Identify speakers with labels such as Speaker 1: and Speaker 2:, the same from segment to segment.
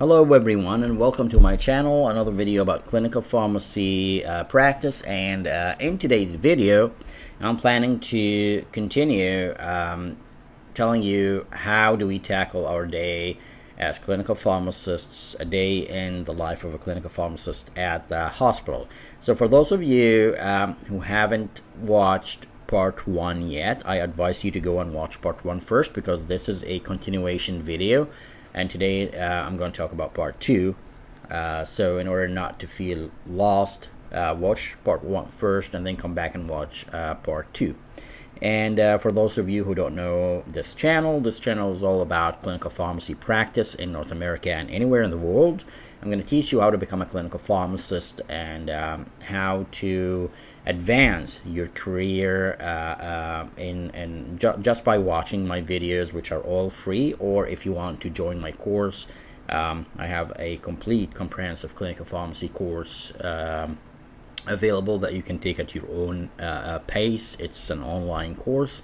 Speaker 1: Hello everyone and welcome to my channel, another video about clinical pharmacy practice. And in today's video I'm planning to continue telling you how do we tackle our day as clinical pharmacists, a day in the life of a clinical pharmacist at the hospital. So for those of you who haven't watched part 1 yet, I advise you to go and watch part 1 first, because this is a continuation video. And today I'm going to talk about part 2. So in order not to feel lost, watch part 1 first and then come back and watch part 2. And for those of you who don't know this channel is all about clinical pharmacy practice in North America and anywhere in the world. I'm going to teach you how to become a clinical pharmacist and how to advance your career just by watching my videos, which are all free. Or if you want to join my course, I have a complete comprehensive clinical pharmacy course available that you can take at your own pace. It's an online course.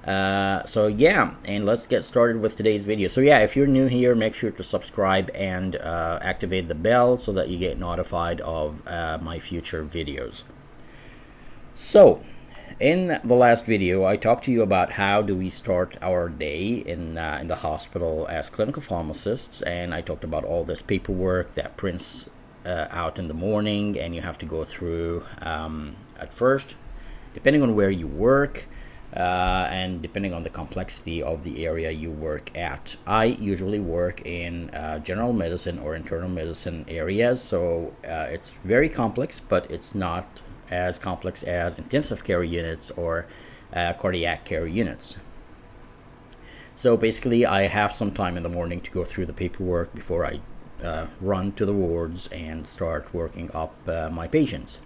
Speaker 1: So yeah, and let's get started with today's video. So yeah, if you're new here, make sure to subscribe and activate the bell so that you get notified of my future videos. So in the last video I talked to you about how do we start our day in the hospital as clinical pharmacists, and I talked about all this paperwork that prints out in the morning and you have to go through at first, depending on where you work and depending on the complexity of the area you work at. I usually work in general medicine or internal medicine areas, so it's very complex, but it's not as complex as intensive care units or cardiac care units. So basically I have some time in the morning to go through the paperwork before I run to the wards and start working up my patients.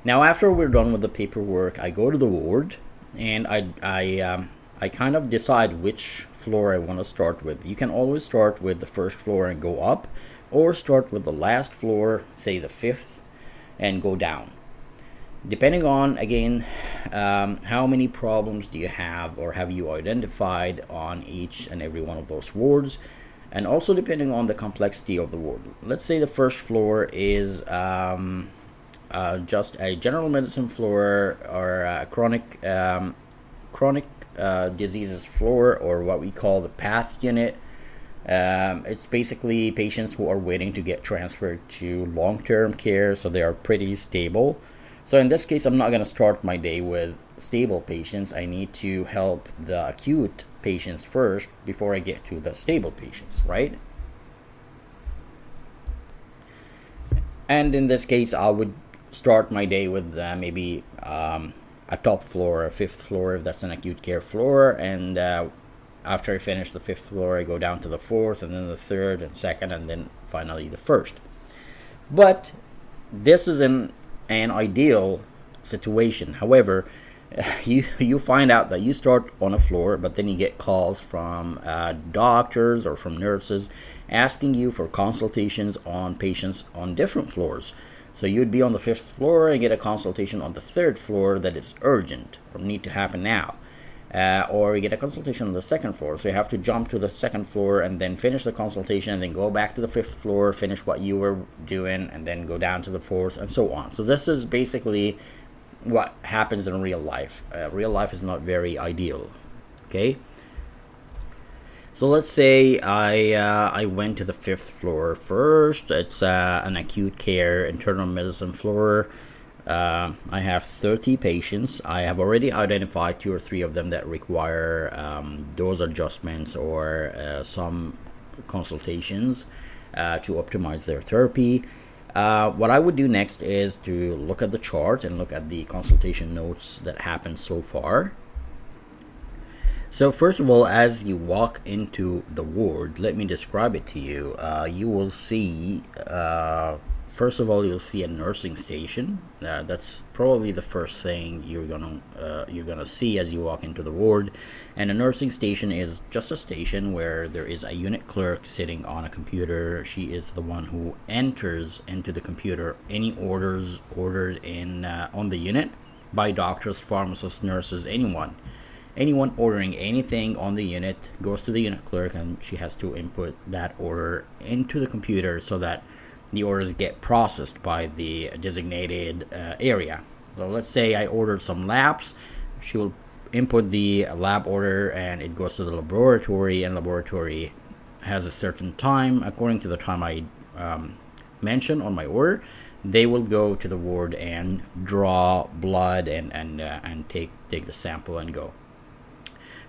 Speaker 1: Now after we're done with the paperwork, I go to the ward and I kind of decide which floor I want to start with. You can always start with the first floor and go up, or start with the last floor, say the 5th, and go down, depending on, again, how many problems do you have or have you identified on each and every one of those wards, and also depending on the complexity of the ward. Let's say the first floor is just a general medicine floor, or a chronic diseases floor, or what we call the path unit. It's basically patients who are waiting to get transferred to long-term care, so they are pretty stable. So in this case, I'm not going to start my day with stable patients. I need to help the acute patients first before I get to the stable patients, right? And in this case, I would start my day with maybe a top floor, a 5th floor, if that's an acute care floor. And after I finish the 5th floor, I go down to the 4th, and then the 3rd and 2nd, and then finally the 1st. But this is an ideal situation. However, you find out that you start on a floor, but then you get calls from doctors or from nurses asking you for consultations on patients on different floors. So you'd be on the 5th floor and get a consultation on the 3rd floor that is urgent or need to happen now. Or you get a consultation on the 2nd floor, so you have to jump to the 2nd floor and then finish the consultation, and then go back to the 5th floor, finish what you were doing, and then go down to the 4th, and so on. So this is basically what happens in real life. Real life is not very ideal. Okay. So let's say I went to the 5th floor first. It's an acute care internal medicine floor. I have 30 patients. I have already identified 2 or 3 of them that require dose adjustments or some consultations to optimize their therapy. What I would do next is to look at the chart and look at the consultation notes that happened so far. So first of all, as you walk into the ward, let me describe it to you. You will see, first of all, you'll see a nursing station. That's probably the first thing you're gonna see as you walk into the ward. And a nursing station is just a station where there is a unit clerk sitting on a computer. She is the one who enters into the computer any orders ordered in on the unit by doctors, pharmacists, nurses, anyone. anyone ordering anything on the unit goes to the unit clerk, and she has to input that order into the computer so that the orders get processed by the designated area. So let's say I ordered some labs. She will input the lab order, and it goes to the laboratory, and laboratory has a certain time according to the time I mentioned on my order. They will go to the ward and draw blood and take the sample and go.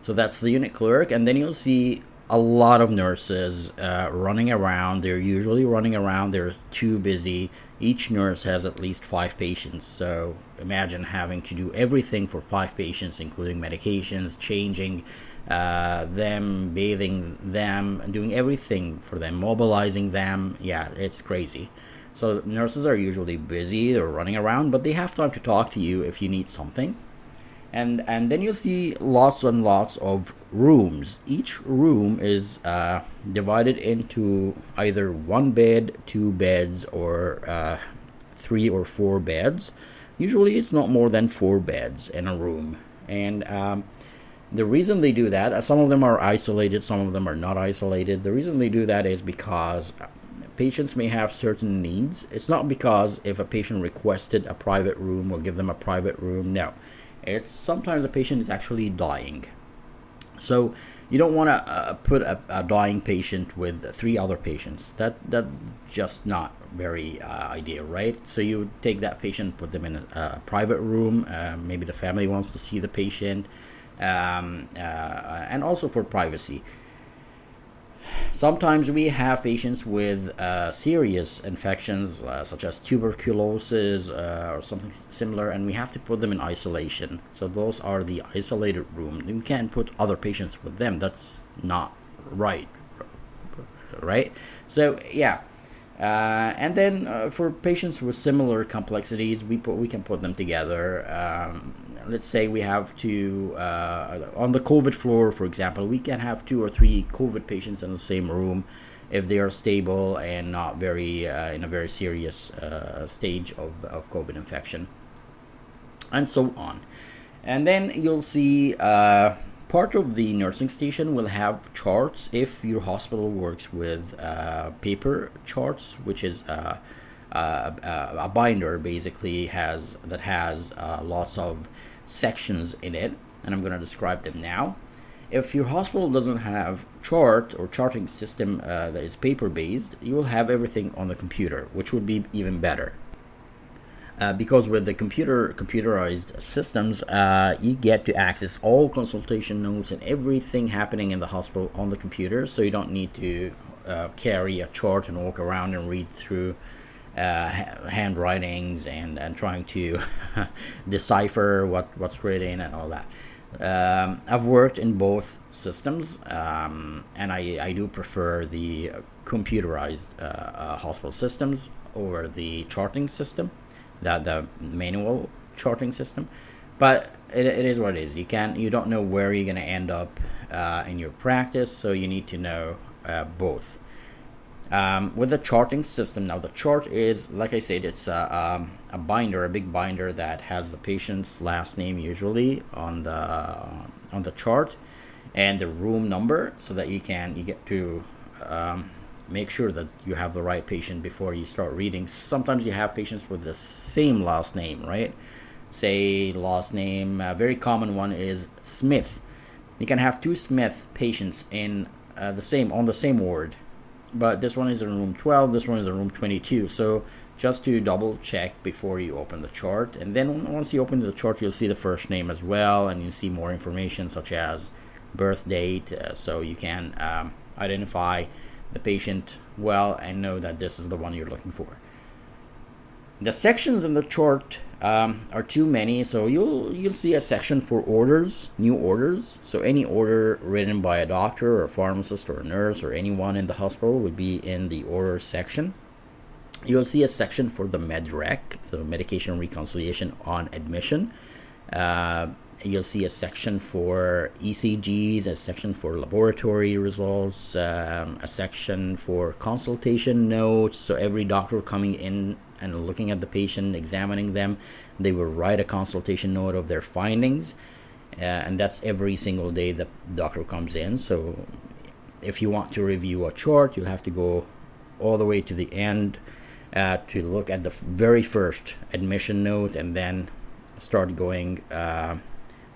Speaker 1: So that's the unit clerk, and then you'll see a lot of nurses running around. They're usually running around. They're too busy. Each nurse has at least 5 patients. So imagine having to do everything for 5 patients, including medications, changing them, bathing them, doing everything for them, mobilizing them. Yeah, it's crazy. So nurses are usually busy. They're running around, but they have time to talk to you if you need something. And then you'll see lots and lots of rooms. Each room is divided into either 1 bed, 2 beds, or 3 or 4 beds. Usually it's not more than 4 beds in a room. And the reason they do that, some of them are isolated, some of them are not isolated. The reason they do that is because patients may have certain needs. It's not because if a patient requested a private room, we'll give them a private room. No. It's sometimes a patient is actually dying. So you don't want to put a dying patient with 3 other patients. That's just not very ideal, right? So you take that patient, put them in a private room. Maybe the family wants to see the patient, and also for privacy. Sometimes we have patients with serious infections such as tuberculosis or something similar, and we have to put them in isolation. So those are the isolated rooms. You can't put other patients with them. That's not right. So yeah. And then for patients with similar complexities, we can put them together. Let's say we have to on the COVID floor, for example, we can have 2 or 3 COVID patients in the same room if they are stable and not very in a very serious stage of COVID infection, and so on. And then you'll see part of the nursing station will have charts if your hospital works with paper charts, which is a binder basically has lots of sections in it, and I'm going to describe them now. If your hospital doesn't have chart or charting system that is paper based, you will have everything on the computer, which would be even better. Because with the computerized systems, you get to access all consultation notes and everything happening in the hospital on the computer, so you don't need to carry a chart and walk around and read through handwritings and trying to decipher what's written and all that. I've worked in both systems, and I do prefer the computerized hospital systems over the charting system, the manual charting system. But it is what it is. You don't know where you're going to end up in your practice, so you need to know both. With the charting system, now the chart is, like I said, it's a binder, a big binder that has the patient's last name usually on the chart, and the room number, so that you get to make sure that you have the right patient before you start reading. Sometimes you have patients with the same last name, right? Say last name, a very common one is Smith. You can have 2 Smith patients in on the same ward, but this one is in room 12, this one is in room 22. So just to double check before you open the chart, and then once you open the chart, you'll see the first name as well, and you see more information such as birth date, so you can identify the patient well and know that this is the one you're looking for. The sections in the chart are too many, so you'll see a section for orders, new orders. So any order written by a doctor or a pharmacist or a nurse or anyone in the hospital would be in the order section. You'll see a section for the MedRec, so medication reconciliation on admission. You'll see a section for ECGs, a section for laboratory results, a section for consultation notes. So every doctor coming in and looking at the patient, examining them, they will write a consultation note of their findings. and that's every single day the doctor comes in. So if you want to review a chart, you have to go all the way to the end to look at the very first admission note, and then start going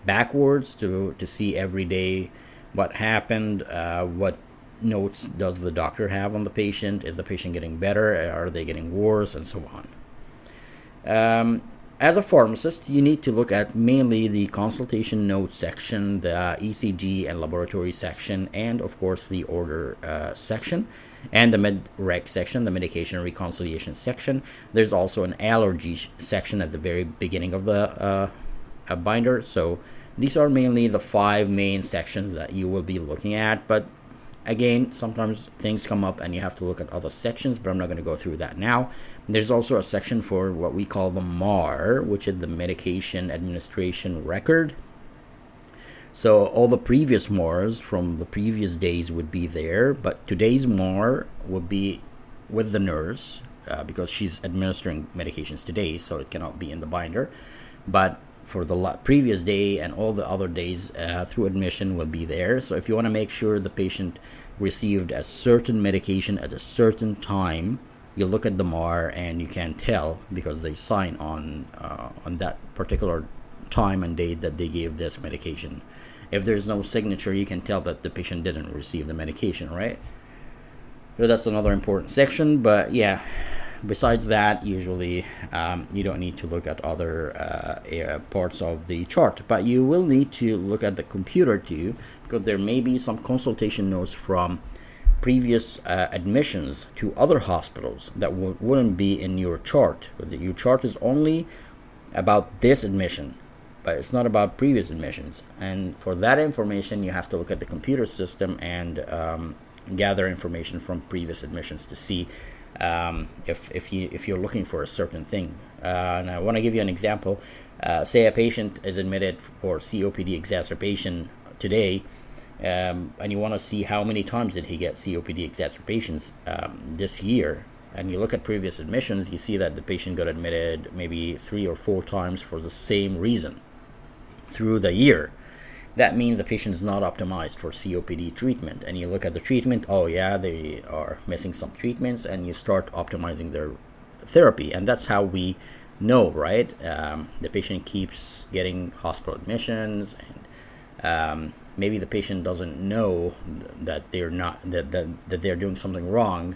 Speaker 1: backwards to see every day what happened, what notes does the doctor have on the patient, is the patient getting better, are they getting worse, and so on. As a pharmacist, you need to look at mainly the consultation note section, the ECG and laboratory section, and of course the order section, and the med-rec section, the medication reconciliation section. There's also an allergy section at the very beginning of the binder. So these are mainly the 5 main sections that you will be looking at, but again, sometimes things come up and you have to look at other sections, but I'm not going to go through that now. There's also a section for what we call the MAR, which is the medication administration record. So all the previous MARs from the previous days would be there, but today's MAR would be with the nurse because she's administering medications today, so it cannot be in the binder. But for the previous day and all the other days through admission will be there. So if you want to make sure the patient received a certain medication at a certain time, you look at the MAR and you can tell because they sign on that particular time and date that they gave this medication. If there's no signature, you can tell that the patient didn't receive the medication, right? So that's another important section. But yeah, besides that, usually you don't need to look at other parts of the chart, but you will need to look at the computer too, because there may be some consultation notes from previous admissions to other hospitals that wouldn't be in your chart. Your chart is only about this admission, but it's not about previous admissions. And for that information, you have to look at the computer system and gather information from previous admissions to see if you're looking for a certain thing. And I want to give you an example. Say a patient is admitted for COPD exacerbation today, and you want to see how many times did he get COPD exacerbations this year. And you look at previous admissions, you see that the patient got admitted maybe 3 or 4 times for the same reason through the year. That means the patient is not optimized for COPD treatment. And you look at the treatment, oh yeah, they are missing some treatments, and you start optimizing their therapy. And that's how we know, right? The patient keeps getting hospital admissions, and maybe the patient doesn't know that they're not that they're doing something wrong,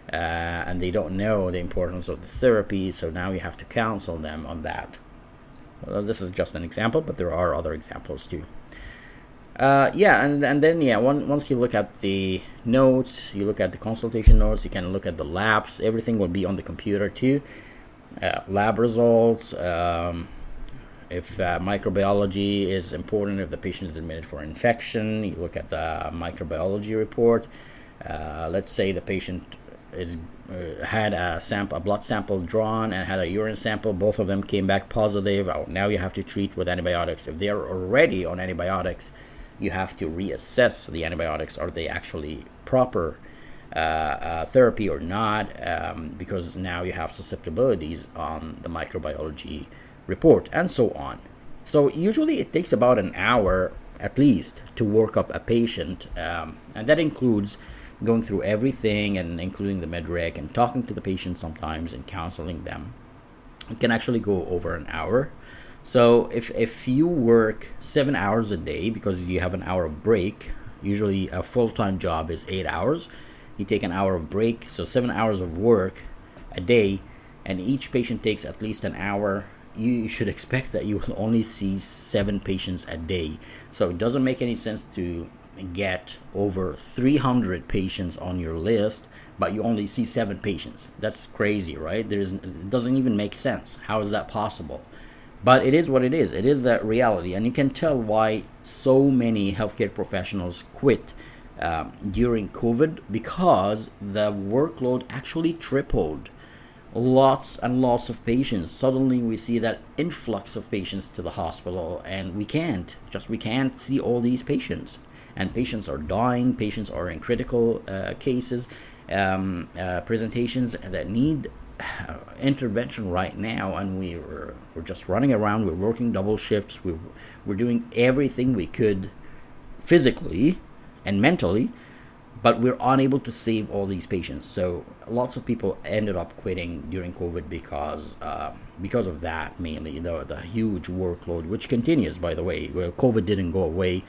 Speaker 1: and they don't know the importance of the therapy. So now you have to counsel them on that. Well, this is just an example, but there are other examples too. And then once you look at the notes, you look at the consultation notes, you can look at the labs. Everything will be on the computer too. Lab results, if microbiology is important, if the patient is admitted for infection, you look at the microbiology report. Let's say the patient had a blood sample drawn and had a urine sample. Both of them came back positive. Now you have to treat with antibiotics. If they're already on antibiotics, you have to reassess the antibiotics. Are they actually proper therapy or not? Because now you have susceptibilities on the microbiology report, and so on. So usually it takes about an hour at least to work up a patient, and that includes going through everything and including the med-rec and talking to the patient sometimes and counseling them. It can actually go over an hour. So if you work 7 hours a day because you have an hour of break, usually a full-time job is 8 hours, you take an hour of break, so 7 hours of work a day, and each patient takes at least an hour, you should expect that you will only see 7 patients a day. So it doesn't make any sense to get over 300 patients on your list, but you only see 7 patients. That's crazy, right? It doesn't even make sense. How is that possible? But it is what it is. It is that reality, and you can tell why so many healthcare professionals quit during COVID, because the workload actually tripled. Lots and lots of patients. Suddenly we see that influx of patients to the hospital, and we can't see all these patients. And patients are dying. Patients are in critical cases, presentations that need intervention right now, and we're just running around. We're working double shifts. We're doing everything we could physically and mentally, but we're unable to save all these patients. So lots of people ended up quitting during COVID because of that, mainly the huge workload, which continues, by the way. Well, COVID didn't go away.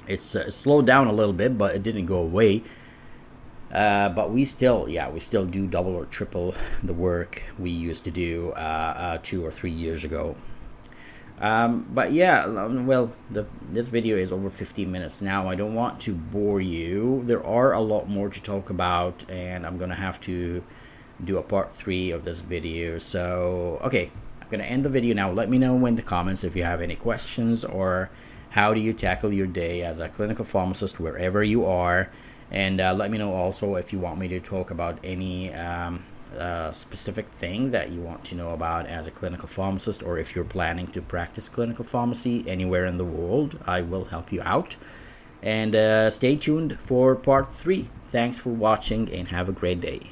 Speaker 1: It's slowed down a little bit, but it didn't go away. But we still do double or triple the work we used to do 2 or 3 years ago. But yeah, well, this video is over 15 minutes now. I don't want to bore you. There are a lot more to talk about, and I'm gonna have to do a part 3 of this video. So, okay, I'm gonna end the video now. Let me know in the comments if you have any questions, or how do you tackle your day as a clinical pharmacist wherever you are. And let me know also if you want me to talk about any specific thing that you want to know about as a clinical pharmacist, or if you're planning to practice clinical pharmacy anywhere in the world. I will help you out. And stay tuned for part 3. Thanks for watching, and have a great day.